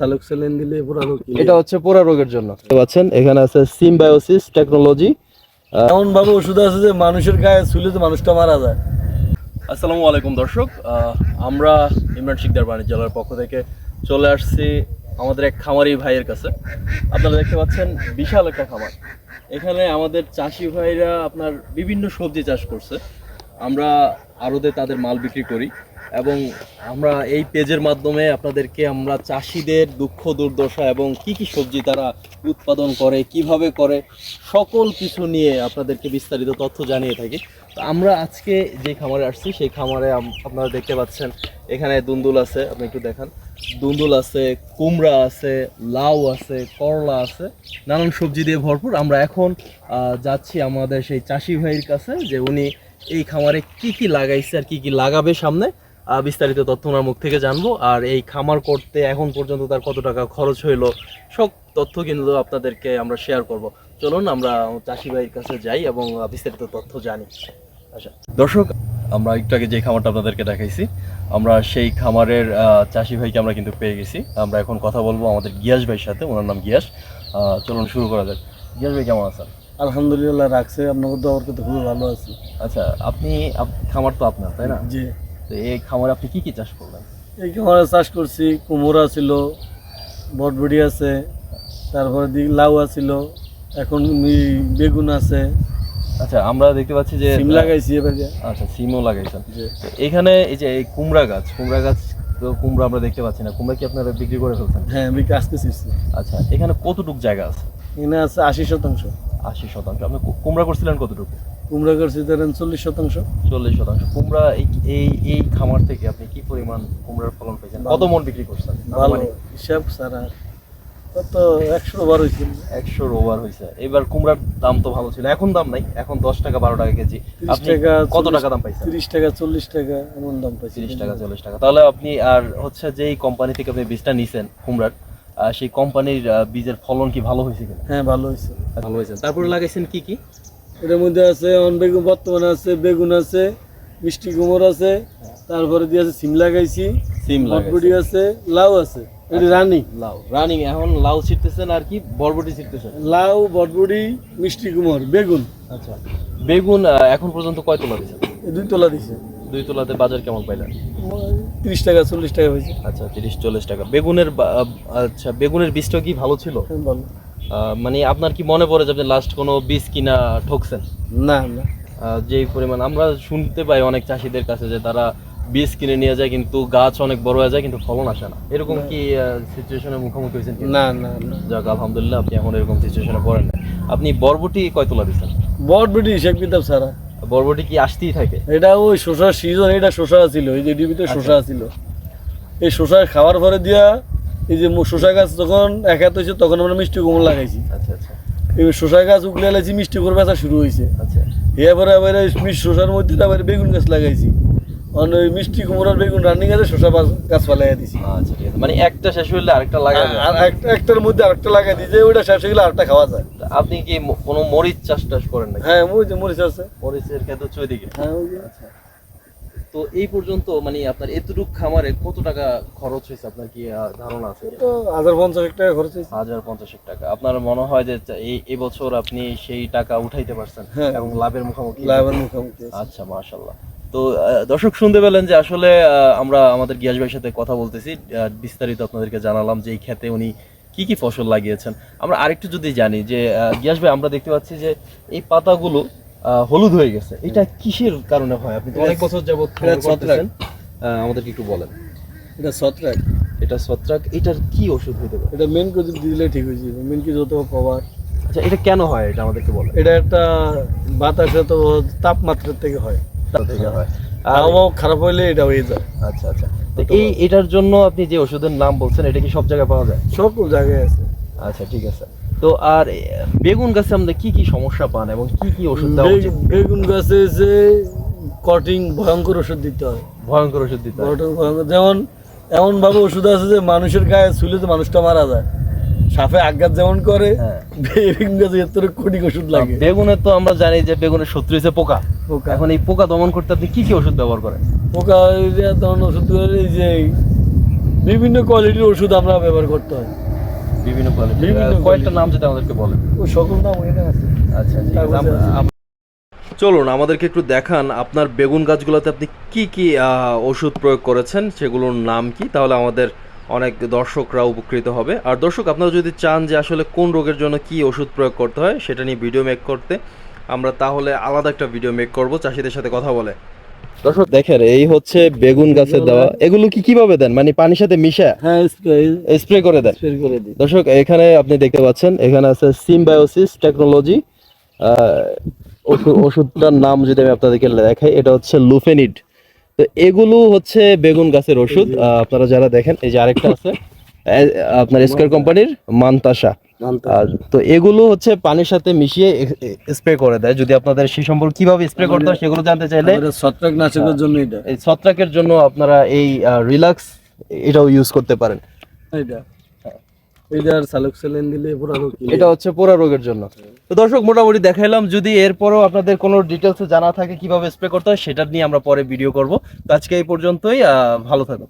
সালোকসেলিন দিলে পুরো রোগ এটা হচ্ছে পোড়া রোগের জন্য পাচ্ছেন। এখানে আছে সিম্বায়োসিস টেকনোলজি। এমন ভাবে ওষুধ আছে যে মানুষের গায়ে ছুলে তো মানুষটা মারা যায়। আসসালামু আলাইকুম দর্শক, আমরা ইমরান শিকদার বাণিজ্যালয়ের পক্ষ থেকে চলে আসছি আমাদের এক খামারি ভাইয়ের কাছে। আপনারা দেখতে পাচ্ছেন বিশাল একটা খামার। এখানে আমাদের চাষি ভাইরা আপনার বিভিন্ন সবজি চাষ করছে। আমরা আড়তে তাদের মাল বিক্রি করি এবং আমরা এই পেজের মাধ্যমে আপনাদেরকে আমরা চাষিদের দুঃখ দুর্দশা এবং কি কি সবজি তারা উৎপাদন করে, কিভাবে করে, সকল কিছু নিয়ে আপনাদেরকে বিস্তারিত তথ্য জানিয়ে থাকি। তো আমরা আজকে যে খামারে আসছি সেই খামারে আপনারা দেখতে পাচ্ছেন এখানে দুন্দুল আছে, আপনি একটু দেখান। দুন্দুল আছে, কুমড়া আছে, লাউ আছে, করলা আছে, নানান সবজি দিয়ে ভরপুর। আমরা এখন যাচ্ছি আমাদের সেই চাষি ভাইয়ের কাছে যে উনি এই খামারে কি কি লাগাইছে আর কি কি লাগাবে সামনে, বিস্তারিত তথ্য ওনার মুখ থেকে জানবো। আর এই খামার করতে এখন পর্যন্ত তার কত টাকা খরচ হইলো সব তথ্য কিন্তু আপনাদেরকে আমরা শেয়ার করব। চলুন আমরা চাষি ভাইয়ের কাছে যাই এবং বিস্তারিত তথ্য জানি। আচ্ছা দর্শক, আমরা একটু আগে যে খামারটা আপনাদেরকে দেখাইছি, আমরা সেই খামারের চাষি ভাইকে আমরা কিন্তু পেয়ে গেছি। আমরা এখন কথা বলবো আমাদের গিয়াস ভাইয়ের সাথে, ওনার নাম গিয়াস। চলুন শুরু করা যাক। গিয়াস ভাই কেমন আছেন? আলহামদুলিল্লাহ রাখছে, আপনার তো আমার তো খুবই ভালো আছি। আচ্ছা, আপনি খামার তো আপনার, তাই না? জি। তো এই খামারে আপনি কি কি চাষ করলেন? এই খামারে চাষ করছি, কুমড়া ছিল, বটবডি আছে, তারপরে লাউ আছিল, এখন বেগুন আছে। আচ্ছা, আমরা দেখতে পাচ্ছি যে সিম লাগাইছি এবার। আচ্ছা, সিমও লাগাইছেন। এখানে এই যে এই কুমড়া গাছ তো কুমড়া আমরা দেখতে পাচ্ছি না, কুমড়া কি আপনারা বিক্রি করে ফেলছেন? হ্যাঁ, বিক্রি আজকে ছিড়ছি। আচ্ছা, এখানে কতটুক জায়গা আছে? এখানে আছে 80%। 80%। আপনি কুমড়া করছিলেন কতটুকু? কুমড়া করছি ধরেন 40%। 40%। কুমড়া এই খামার থেকে আপনি কি পরিমাণ কুমড়ার ফলন পেয়েছেন? কত মন বিক্রি করছেন? ভালো হিসাব সারা কত 100 ওভার হয়েছে। 100 ওভার হয়েছে। এবার কুমড়ার দাম তো ভালো ছিল, এখন দাম নাই, এখন 10 টাকা 12 টাকা কেজি। আপনি কত টাকা দাম পাইছেন? 30 টাকা 40 টাকা এমন দাম পাইছি। 30 টাকা 40 টাকা। তাহলে আপনি আর হচ্ছে যে এই কোম্পানি থেকে আপনি বীজটা নিছেন কুমড়ার, সেই কোম্পানির বীজের ফলন কি ভালো হয়েছে কিনা? হ্যাঁ, ভালো হয়েছে। ভালো হয়েছে। তারপরে লাগাইছেন কি কি? এর মধ্যে আছে বেগুন, বর্তমানে আছে বেগুন আছে, মিষ্টি কুমড় আছে, তারপরে দিয়ে আছে সিম লাগাইছি, সিম বটবডি আছে, লাউ আছে। এটা রানিং রানিং। এখন লাউ ছিটতেছেন আর কি বরবটি ছিটতেছেন? লাউ, বটবডি, মিষ্টি কুমড়, বেগুন। আচ্ছা, বেগুন এখন পর্যন্ত কয় তোলা দিয়েছেন? 2 তোলা দিছে। 2 তোলাতে বাজার কেমন পাইলেন? 30 টাকা 40 টাকা হয়েছে। আচ্ছা, 30-40 টাকা। বেগুনের আচ্ছা, বেগুনের বীজটা কি ভালো ছিল? ভালো। মানে আপনার কি মনে পড়ে যে আপনি লাস্ট কোনো বীজ কিনা ঠকছেন? না না, যে পরিমাণ আমরা শুনতে পাই অনেক চাষিদের কাছে যে তারা বীজ কিনে নিয়ে যায় কিন্তু গাছ অনেক বড় হয়ে যায় কিন্তু ফলন আসে না, এরকম কি সিচুয়েশনের মুখোমুখি হয়েছেন? না না না। যাক আলহামদুলিল্লাহ, আপনি এখন এরকম সিচুয়েশনে পড়েন না। আপনি বরবটি কয় তোলা দিচ্ছেন? বটবডি হিসাব কিতাব সারা। বরবটি কি আসতেই থাকে? এটা ওই শসার সিজন, এটা শসা ছিল, এই যে ডিবিতে শসা ছিল। এই শসা খাওয়ার পরে দিয়া এই যে শসা গাছ যখন একাত হয়েছে তখন আমরা মিষ্টি কুমড় লাগাইছি। আচ্ছা আচ্ছা। এই শসা গাছ উগলে লাগাইছি, মিষ্টি কুমড় বেচা শুরু হয়েছে। আচ্ছা, এরপরে আবার শসার মধ্যে আবার বেগুন গাছ লাগাইছি। ওই মিষ্টি কুমড়ার বেগুন রানিং আছে, শসা গাছ ফালাই দিছি। আচ্ছা ঠিক আছে। মানে একটা শেষ হইলে আরেকটা লাগাই আর একটার মধ্যে আরেকটা লাগাই দিই, যে ওইটা শেষ হয়ে গেলে আরেকটা খাওয়া যায়। আপনি কি কোনো মরিচ চাষ করেন নাকি? হ্যাঁ, মরিচ আছে। মরিচের ক্ষেত্রে হচ্ছে ওইদিকে। হ্যাঁ, আচ্ছা। তো এই পর্যন্ত মানে আপনার এতটুকু খামারে কত টাকা খরচ হয়েছে আপনার কি ধারণা আছে? তো 1050 টাকা খরচ হয়েছে। 1050 টাকা। আপনার মনে হয় যে এই বছর আপনি সেই টাকা উঠাইতে পারছেন এবং লাভের মুখোমুখি? আচ্ছা, মাশাআল্লাহ। তো দর্শক শুনতে পেলেন যে আসলে আমরা আমাদের গিয়াস ভাইয়ের সাথে কথা বলতেছি, বিস্তারিত আপনাদেরকে জানালাম যে এই ক্ষেতে উনি কি কি ফসল লাগিয়েছেন। আমরা আরেকটু যদি জানি যে গিয়াস ভাই, আমরা দেখতে পাচ্ছি যে এই পাতাগুলো হলুদ হয়ে গেছে, এটা কিসের কারণে হয়? আপনি তো অনেক বছর যাবত করতেছেন, আমাদেরকে একটু বলেন। এটা ছত্রাক। এটা ছত্রাক। এটার কি ওষুধ হইতে পারে? এটা মেন কোজ দিলে ঠিক হয়ে যাবে, মেন কি যত কভার। আচ্ছা, এটা কেন হয় এটা আমাদেরকে বলেন। এটা একটা বাতাসে তো তাপমাত্রা থেকে হয়, আবহাওয়া খারাপ হইলে এটা হয়ে যায়। আচ্ছা আচ্ছা। এটার জন্য আপনি যে ওষুধের নাম বলছেন এটা কি সব জায়গায় পাওয়া যায়? সব জায়গায় আছে। আচ্ছা ঠিক আছে। তো আর বেগুন গাছে আমরা কি কি সমস্যা পান এবং কি কি ওষুধ দেওয়া উচিত? বেগুন গাছে যে কটিং ভয়ঙ্কর ওষুধ দিতে হয়। ভয়ঙ্কর ওষুধ দিতে হয়? যেমন এমন ভাবে ওষুধ আছে যে মানুষের গায়ে ছুলে তো মানুষটা মারা যায়। সাপে আঘাত যেমন করে, বেগুন গাছে এত কোটি ওষুধ লাগে। বেগুনের তো আমরা জানি যে বেগুনের শত্রু হচ্ছে পোকা। এখন এই পোকা দমন করতে আপনি কি কি ওষুধ ব্যবহার করেন? পোকা দমন ওষুধ করে এই যে বিভিন্ন কোয়ালিটির ওষুধ আমরা ব্যবহার করতে হয়। বিভিন্ন কোয়ালিটি, বিভিন্ন কয়েকটা quality। নাম যদি আমাদেরকে বলেন। ও সকল নাম এখানে আছে। আচ্ছা ঠিক আছে, কাগজে আছে। চলুন আমাদেরকে একটু দেখান আপনার বেগুন গাছগুলোতে আপনি কি কি ওষুধ প্রয়োগ করেছেন, সেগুলোর নাম কি, তাহলে আমাদের অনেক দর্শকরা উপকৃত হবে। আর দর্শক, আপনারা যদি চান যে আসলে কোন রোগের জন্য কি ওষুধ প্রয়োগ করতে হয় সেটা নিয়ে ভিডিও মেক করতে, আমরা তাহলে আলাদা একটা ভিডিও মেক করব চাষিদের সাথে কথা বলে। দর্শক দেখেন, এই হচ্ছে বেগুন গাছে দেওয়া, এগুলো কি কিভাবে দেন, মানে পানির সাথে মিশা হ্যাঁ, স্প্রে করে দেন? স্প্রে করে দিই। দর্শক এখানে আপনি দেখতে পাচ্ছেন, এখানে আছে সিম্বায়োসিস টেকনোলজি। ওষুধটার নাম যদি আমি আপনাদেরকে দেখাই, এটা হচ্ছে লুফেনিড। তো এগুলো হচ্ছে বেগুন গাছের ওষুধ। আপনারা যারা দেখেন, এই যে আরেকটা আছে আপনার স্কয়ার কোম্পানির মান্তাসা। আর তো এগুলো হচ্ছে পানির সাথে মিশিয়ে স্প্রে করে দেয়। যদি আপনাদের সেই সম্পর্কে কিভাবে স্প্রে করতে হয় সেগুলো জানতে চাইলে, আমাদের ছত্রাকনাশকের জন্য এটা। এই ছত্রাকের জন্য আপনারা এই রিল্যাক্স এটাও ইউজ করতে পারেন। এটার সালোক্সালিন দিলে পুরো রোগ clear। এটা হচ্ছে পোড়া রোগের জন্য। তো দর্শক মোটামুটি দেখাইলাম, যদি এরপরও আপনাদের কোনো ডিটেলসে জানা থাকে কিভাবে স্প্রে করতে হয় সেটা নিয়ে আমরা পরে ভিডিও করব। তো আজকে এই পর্যন্তই, ভালো থাকুন।